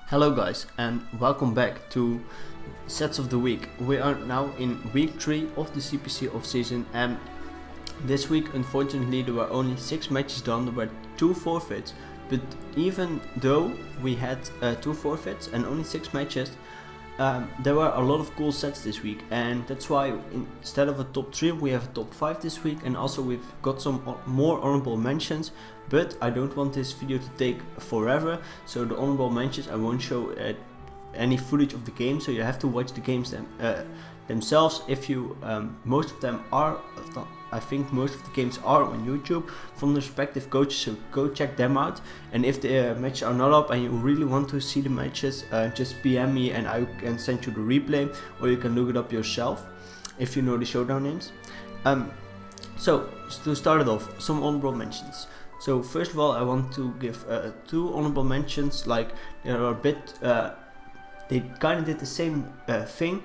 Hello guys and welcome back to Sets of the Week. We are now in week 3 of the CPC Offseason, and this week unfortunately there were only 6 matches done. There were 2 forfeits, but even though we had 2 forfeits and only 6 matches, there were a lot of cool sets this week, and that's why instead of a top 3 we have a top 5 this week, and also we've got some more honorable mentions. But I don't want this video to take forever, so the honorable mentions I won't show any footage of the game, so you have to watch the games themselves. If you most of them are, I think most of the games are on YouTube from the respective coaches, so go check them out. And if the matches are not up and you really want to see the matches, just PM me and I can send you the replay, or you can look it up yourself if you know the showdown names. So to start it off, some honorable mentions. So first of all, I want to give 2 honorable mentions. Like they are a bit, they kind of did the same thing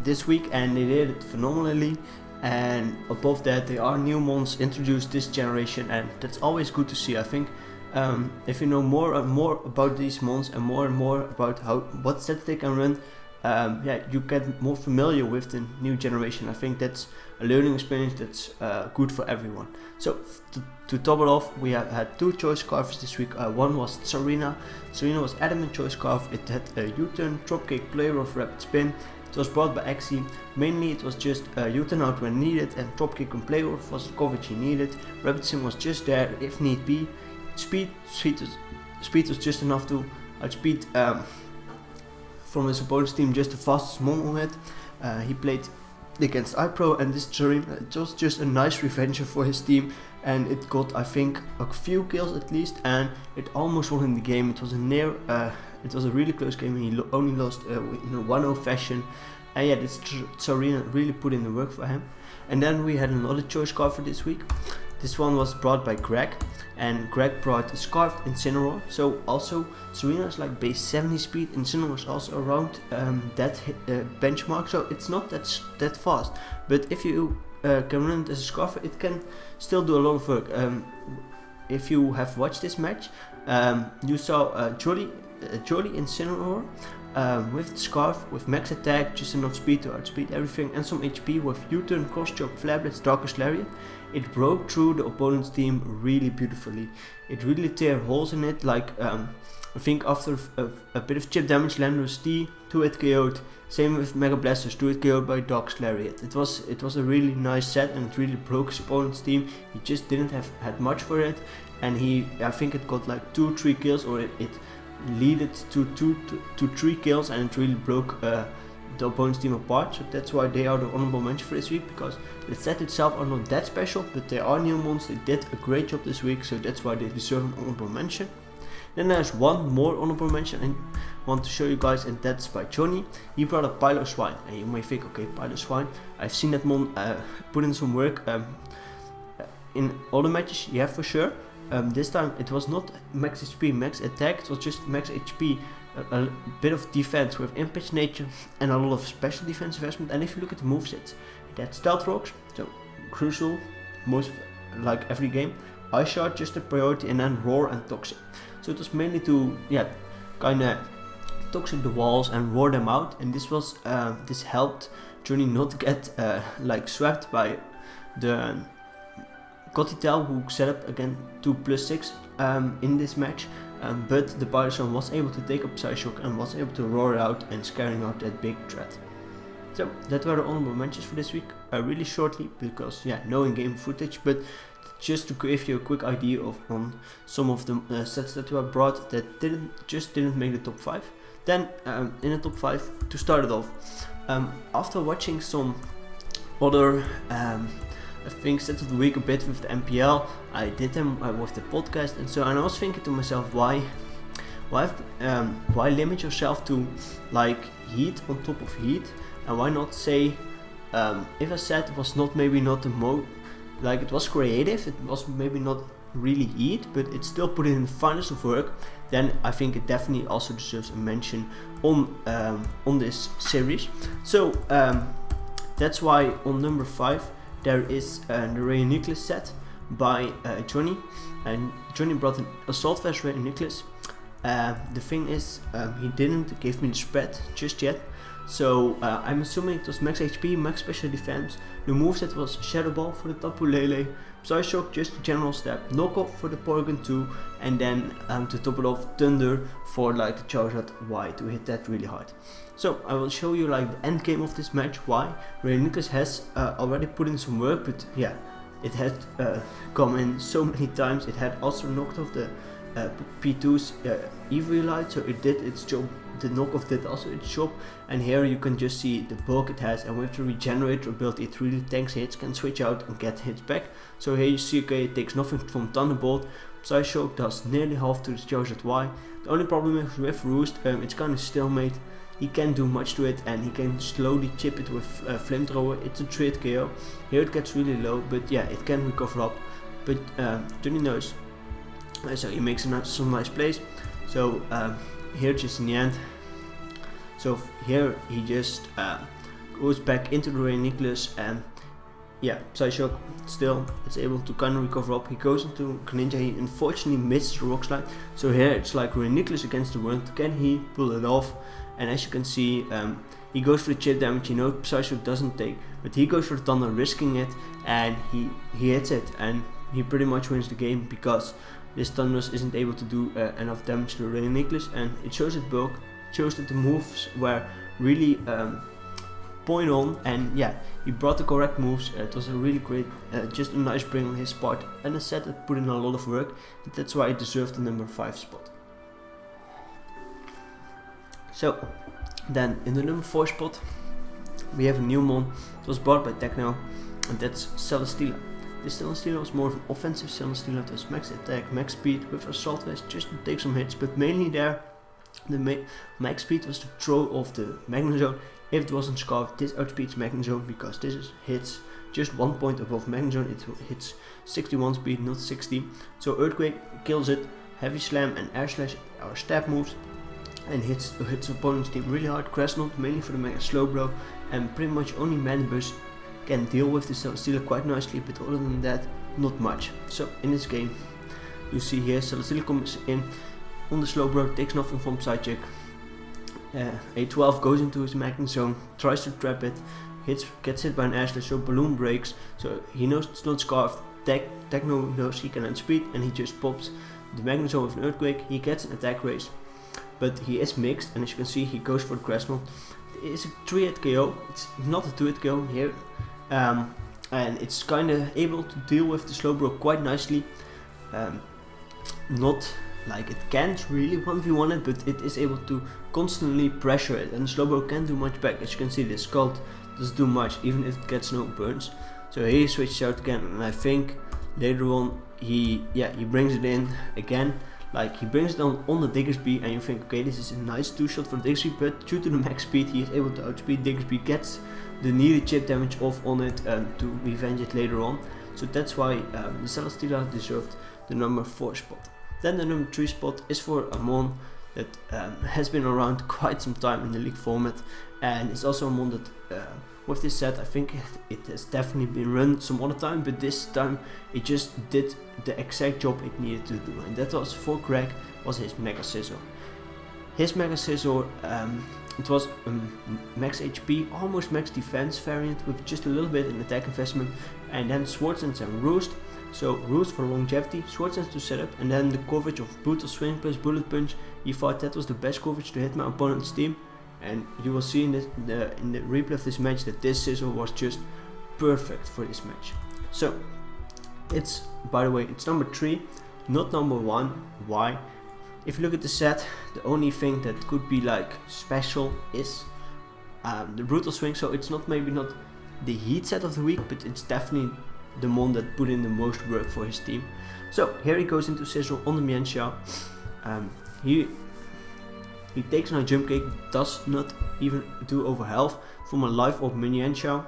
this week, and they did it phenomenally. And above that, they are new mons introduced this generation, and that's always good to see. I think if you know more and more about these mons and more about what sets they can run, you get more familiar with the new generation. I think that's a learning experience that's good for everyone. So to top it off, we have had 2 choice carvers this week. One was Tsarina. Tsarina was adamant choice carve. It had a U-turn, dropkick, player of rapid spin. It was brought by Axie. Mainly it was just U-turn out when needed, and dropkick and player off was the coverage he needed. Rapid spin was just there if need be. Speed was just enough to outspeed from his opponent's team, just the fastest mon on it. He played against iPro, and this Tsarina, it was just a nice revenge for his team, and it got, I think, a few kills at least, and it almost won in the game. It was a really close game, and he only lost in a 1-0 fashion. And yeah, this Tsarina really put in the work for him. And then we had another choice card for this week. This one was brought by Greg, and Greg brought a Scarfed Incineroar. So also Tsarina is like base 70 speed, Incineroar is also around that benchmark, so it's not that fast. But if you can run it as a Scarf, it can still do a lot of work. If you have watched this match, you saw Jolly Incineroar with the Scarf, with max attack, just enough speed to outspeed everything, and some HP with U-turn, cross chop, flare blitz, darkest lariat. It broke through the opponent's team really beautifully. It really tear holes in it, like I think after a bit of chip damage, Landorus T 2-hit KO'd. Same with Mega Blasters, 2-hit KO'd by Darkest Lariat. It was a really nice set, and it really broke his opponent's team. He just didn't have had much for it, and I think it got like 2-3 kills, or it leaded to 2-3 kills, and it really broke the opponent's team apart. So that's why they are the honorable mention for this week, because the set itself are not that special, but they are new mons. They did a great job this week, so that's why they deserve an honorable mention. Then there's one more honorable mention I want to show you guys, and that's by Johnny. He brought a Pylo Swine, and you may think, okay, Pylo Swine, I've seen that mon put in some work in other matches, yeah, for sure. This time it was not max HP, max attack, it was just max HP, a bit of defense with Impatch Nature, and a lot of special defense investment. And if you look at the movesets, it had Stealth Rocks, so crucial, like every game. Ice Shard, just a priority, and then Roar and Toxic. So it was mainly to, kinda toxic the walls and roar them out, and this helped Johnny not to get swept by the Gotitel, who set up again 2+6 in this match, but the Pyroson was able to take up Psy Shock and was able to roar out and scaring out that big threat. So that were the honorable mentions for this week, really shortly, because no in-game footage, but just to give you a quick idea on some of the sets that were brought that didn't make the top 5. Then in the top 5, to start it off, after watching some other I think sets of the week a bit with the MPL, I did them with the podcast, and I was thinking to myself, why limit yourself to like heat on top of heat, and why not say if a set was maybe not the most, like it was creative, it was maybe not really heat, but it still put it in the finest of work, then I think it definitely also deserves a mention on this series. So that's why on number 5 there is the Ray Nucleus set by Johnny, and Johnny brought an Assault Vest Ray Nucleus. The thing is, he didn't give me the spread just yet, so I'm assuming it was max HP, max special defense. The moveset was Shadow Ball for the Tapu Lele, Psyshock just a general step, Knock Off for the Porygon 2, and then to top it off, Thunder for like the Charizard Y to hit that really hard. So I will show you like the end game of this match, why Greninjas has already put in some work, but yeah, it had come in so many times. It had also knocked off the P2's EV Light, so it did its job. The knockoff did also its job, and here you can just see the bulk it has, and with the regenerator ability it really tanks hits, can switch out and get hits back. So here you see, okay, it takes nothing from Thunderbolt. Psyshock does nearly half to the Charizard Y. The only problem is with Roost, it's kind of stalemate. He can't do much to it, and he can slowly chip it with Flamethrower. It's a 3-hit KO. Here it gets really low, but yeah, it can recover up. But Tony knows, so he makes some nice plays. So here just in the end, so here he just goes back into the Greninjas, and yeah, Psyshock still is able to kind of recover up. He goes into Greninja, he unfortunately misses the Rock Slide, so here it's like Greninjas against the world. Can he pull it off? And as you can see, he goes for the chip damage. You know, Psyshock doesn't take, but he goes for the Thunder, risking it, and he hits it, and he pretty much wins the game because this Thunderous isn't able to do enough damage to Greninjas, and it shows its bulk, shows that the moves were really point on, and yeah, he brought the correct moves. It was a really great, just a nice bring on his part, and I said it put in a lot of work, and that's why it deserved the number 5 spot. So then in the number 4 spot we have a new mon. It was bought by Techno, and that's Celesteela. This Celesteela was more of an offensive Celesteela. It was max attack, max speed with Assault Vest just to take some hits, but mainly there the max speed was to throw off the Magnezone. If it wasn't Scarf, this outspeeds Magnezone because this hits just 1 point above Magnezone. It hits 61 speed, not 60. So Earthquake kills it, Heavy Slam and Air Slash are stab moves, and hits opponent's team really hard. Crestnut mainly for the Mega Slowbro, and pretty much only Manibus can deal with the Celesteela quite nicely, but other than that, not much. So in this game, you see here Celesteela comes in on the Slowbro, takes nothing from Psychic. A12 goes into his Magnezone, tries to trap it, gets hit by an Air Slash, so Balloon breaks, so he knows it's not Scarf. Techno knows he can outspeed, and he just pops the Magnezone with an Earthquake. He gets an attack raise, but he is mixed, and as you can see, he goes for the Crestnut. It is a 3-hit KO, it's not a 2-hit KO here, and it's kind of able to deal with the Slowbro quite nicely. Not like it can't really 1v1 it, but it is able to constantly pressure it, and the Slowbro can't do much back. As you can see, this Scald doesn't do much, even if it gets no burns. So here he switches out again, and I think later on he brings it in again. Like, he brings it on the Diggersby, and you think, okay, this is a nice 2-shot for Diggersby, but due to the max speed, he is able to outspeed Diggersby, gets the needed chip damage off on it to revenge it later on. So that's why the Celesteela deserved the number 4 spot. Then the number 3 spot is for a mon that has been around quite some time in the league format, and it's also a mon that with this set, I think it has definitely been run some other time, but this time it just did the exact job it needed to do, and that was for Greg, was his Mega Scizor. His Mega Scizor, it was a max HP, almost max defense variant with just a little bit in attack investment, and then Sword Dance and Roost. So Roost for longevity, Sword Dance to setup, and then the coverage of Brutal Swing plus Bullet Punch. He thought that was the best coverage to hit my opponent's team. And you will see in the replay of this match that this Scizor was just perfect for this match. So it's, by the way, it's number 3, not number 1. Why? If you look at the set, the only thing that could be like special is the Brutal Swing. So it's maybe not the heat set of the week, but it's definitely the mon that put in the most work for his team. So here he goes into Scizor on the Mienshao. He takes on a jump kick, does not even do over health from a life of Mienshao.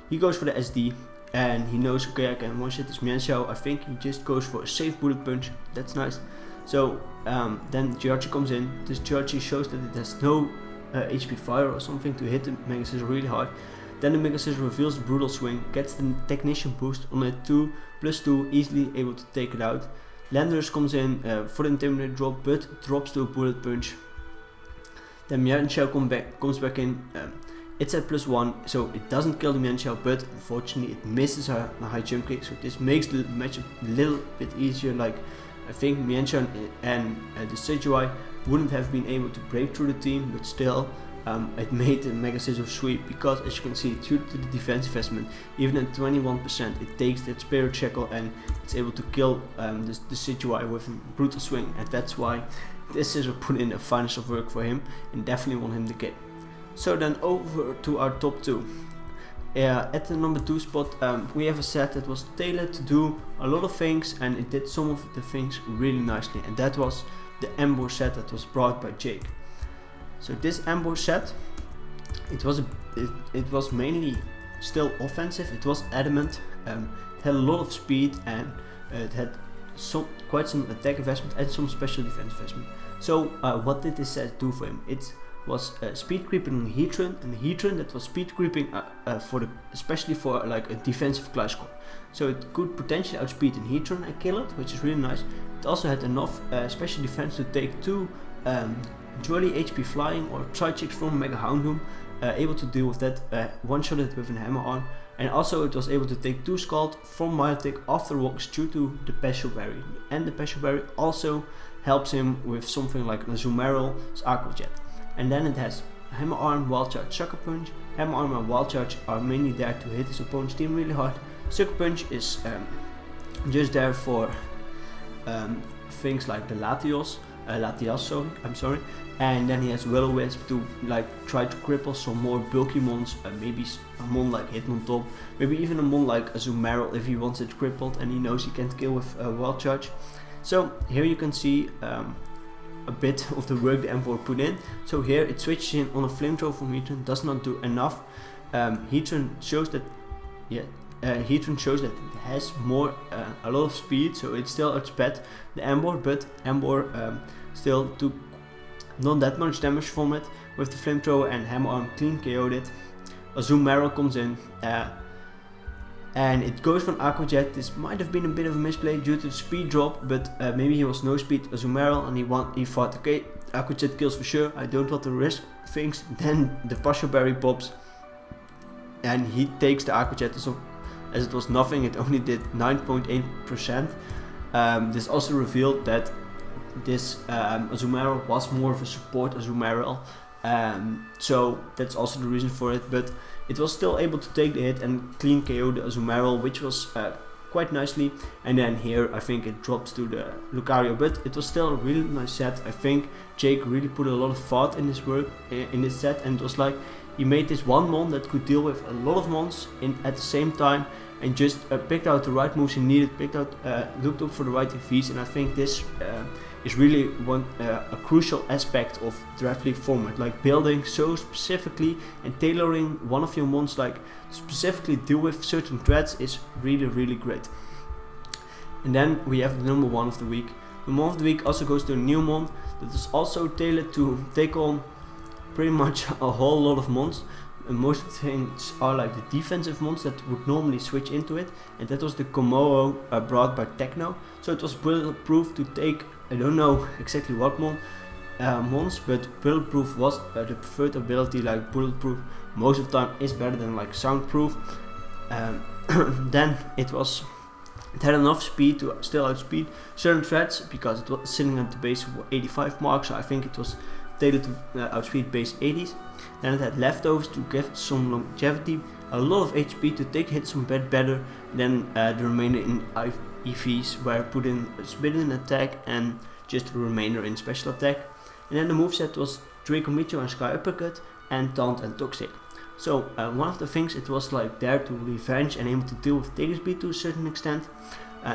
He goes for the SD, and he knows, okay, I can one-shot this Mienshao. I think he just goes for a safe Bullet Punch. That's nice. So then Jirachi comes in. This Jirachi shows that it has no HP fire or something to hit the Mega Scizor really hard. Then the Mega Scizor reveals the Brutal Swing, gets the Technician boost on a 2+2, easily able to take it out. Landers comes in for the Intimidate drop, but drops to a Bullet Punch. Then Mienshao comes back in. It's at +1, so it doesn't kill the Mienshao, but unfortunately it misses a high jump kick, so this makes the match a little bit easier. Like, I think Mienshao and the Sejuai wouldn't have been able to break through the team, but still it made the Mega Scissor sweep, because as you can see, due to the defense investment, even at 21%, it takes that Spirit Shackle and it's able to kill the Sejuai with a brutal swing, and that's why this Scissor put in a finest of work for him and definitely won him the game. So then over to our top 2. At the number 2 spot, we have a set that was tailored to do a lot of things, and it did some of the things really nicely, and that was the Ambush set that was brought by Jake. So this Ambush set, it was mainly still offensive. It was adamant. It had a lot of speed, and it had quite some attack investment and some special defense investment. So what did this set do for him? It was speed creeping on Heatran, and Heatran that was speed creeping especially for like a defensive Gliscor. So it could potentially outspeed an Heatran and kill it, which is really nice. It also had enough special defense to take 2 Jolly HP Flying or Psychics from Mega Houndoom, able to deal with that, one-shot it with a Hammer Arm, and also it was able to take 2 Scald from Milotic after rocks due to the Special Berry, and the Special Berry also helps him with something like a Azumarill's Aqua Jet. And then it has Hammer Arm, Wild Charge, Sucker Punch. Hammer Arm and Wild Charge are mainly there to hit his opponent's team really hard. Sucker Punch is just there for things like the Latios, and then he has Will-O-Wisp to like try to cripple some more bulky mons, maybe a mon like Hitmontop, maybe even a mon like Azumarill if he wants it crippled and he knows he can't kill with Wild Charge. So here you can see a bit of the work the Emperor put in. So here it switches in on a Flamethrower from Heatran, does not do enough. Heatran shows that it has a lot of speed, so it still outsped the Ember, but Ember still took not that much damage from it with the Flamethrower, and Hammer Arm clean KO'd it. Azumarill comes in, and it goes for an Aqua Jet. This might have been a bit of a misplay due to the speed drop, but maybe he was no speed Azumarill and he thought, okay, Aqua Jet kills for sure, I don't want to risk things. Then the Special Berry pops and he takes the Aqua Jet as it was nothing. It only did 9.8%. This also revealed that this Azumarill was more of a support Azumarill, so that's also the reason for it, but it was still able to take the hit and clean KO the Azumarill, which was quite nicely. And then here I think it drops to the Lucario, but it was still a really nice set. I think Jake really put a lot of thought in his work in this set, and it was like he made this one mon that could deal with a lot of mons at the same time, and just picked out the right moves he needed, looked up for the right EVs, and I think this is really a crucial aspect of Draft League format, like building so specifically and tailoring one of your mons like specifically deal with certain threats is really great. And then we have the number 1 of the week. The mon of the week also goes to a new mon that is also tailored to take on pretty much a whole lot of mons. And most of the things are like the defensive mons that would normally switch into it, and that was the Kommo brought by Techno. So it was bulletproof to take, I don't know exactly what mons, but bulletproof was the preferred ability. Like bulletproof most of the time is better than like soundproof. Then it had enough speed to still outspeed certain threats, because it was sitting at the base 85 mark, so I think it was tailored to outspeed base 80s. Then it had leftovers to give some longevity, a lot of HP to take hits some bit better. Then the remainder in EVs were put in spin in attack and just the remainder in special attack. And then the moveset was Draco Meteor and Sky Uppercut and Taunt and Toxic. So one of the things, it was like there to revenge and able to deal with Taylor speed to a certain extent.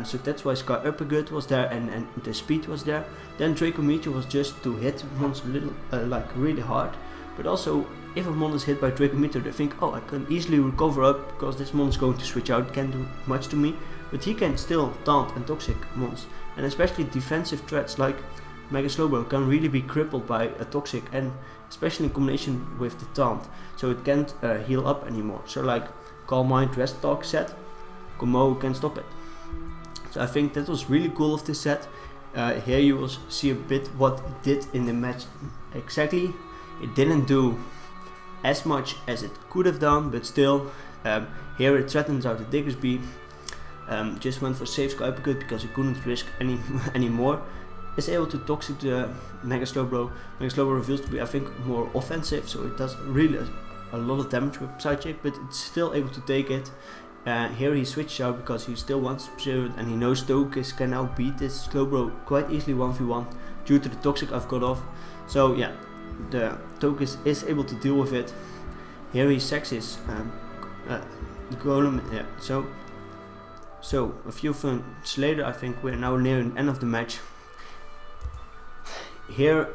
So that's why Sky Uppercut was there and the speed was there. Then Draco Meteor was just to hit mons a little like really hard. But also, if a mon is hit by Draco Meteor, they think, oh, I can easily recover up because this mon is going to switch out, can't do much to me. But he can still taunt and toxic mons. And especially defensive threats like Mega Slowbro can really be crippled by a toxic, and especially in combination with the taunt. So it can't heal up anymore. So like Calm Mind Rest Talk set, Kommo can stop it. So I think that was really cool of this set. Here you will see a bit what it did in the match exactly. It didn't do as much as it could have done, but still, here it threatens out the Diggersby. Just went for safe sky uppercut because he couldn't risk any more. Is able to toxic the Mega Slowbro. Mega Slowbro reveals to be, I think, more offensive, so it does really a lot of damage with Psychic, but it's still able to take it. Here he switched out because he still wants to preserve it, and he knows Togekiss can now beat this Slowbro quite easily 1v1 due to the toxic I've got off. So yeah, the Togekiss is able to deal with it. Here he sacks his Golem. Yeah, so a few turns later, I think we're now nearing the end of the match. Here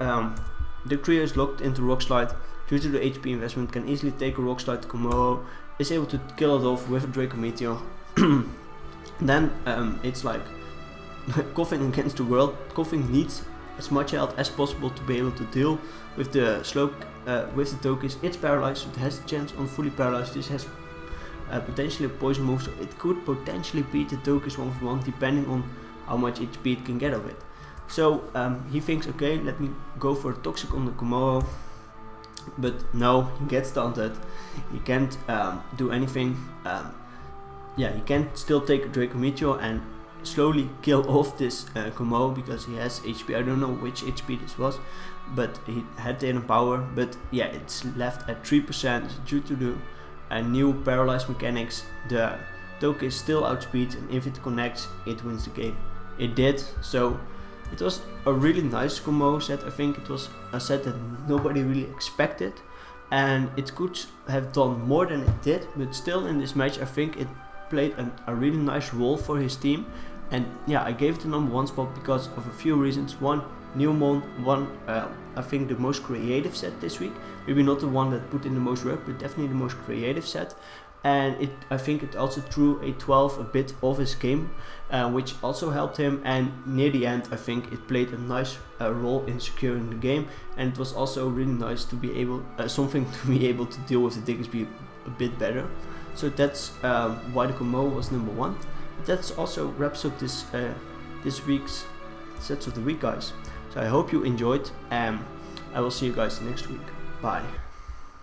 the Kriya is locked into Rock Slide due to the HP investment, can easily take a Rock Slide to Komodo, is able to kill it off with a Draco Meteor. Then it's like Koffing against the world. Koffing needs as much health as possible to be able to deal with the with the Togekiss. It's paralyzed, so it has a chance on fully paralyzed. This has potentially a poison move, so it could potentially beat the Togekiss 1v1 depending on how much HP it can get of it. So he thinks, okay, let me go for a toxic on the Komodo, but no, he gets stunted. He can't do anything. Yeah, he can still take a Draco Meteor and slowly kill off this Komodo because he has HP. I don't know which HP this was, but he had the inner power. But yeah, it's left at 3% due to the new paralyzed mechanics. The Togekiss is still outspeed, and if it connects, it wins the game. It did, so it was a really nice combo set. I think it was a set that nobody really expected, and it could have done more than it did, but still in this match I think it played a really nice role for his team. And yeah, I gave it the #1 spot because of a few reasons. One, new mon, I think the most creative set this week. Maybe not the one that put in the most work, but definitely the most creative set. And I think it also threw a 12 a bit of his game, which also helped him. And near the end, I think it played a nice role in securing the game. And it was also really nice to be able, something to be able to deal with the Diggersby a bit better. So that's why the combo was #1. But that's also wraps up this week's sets of the week, guys. So I hope you enjoyed, and I will see you guys next week. Bye.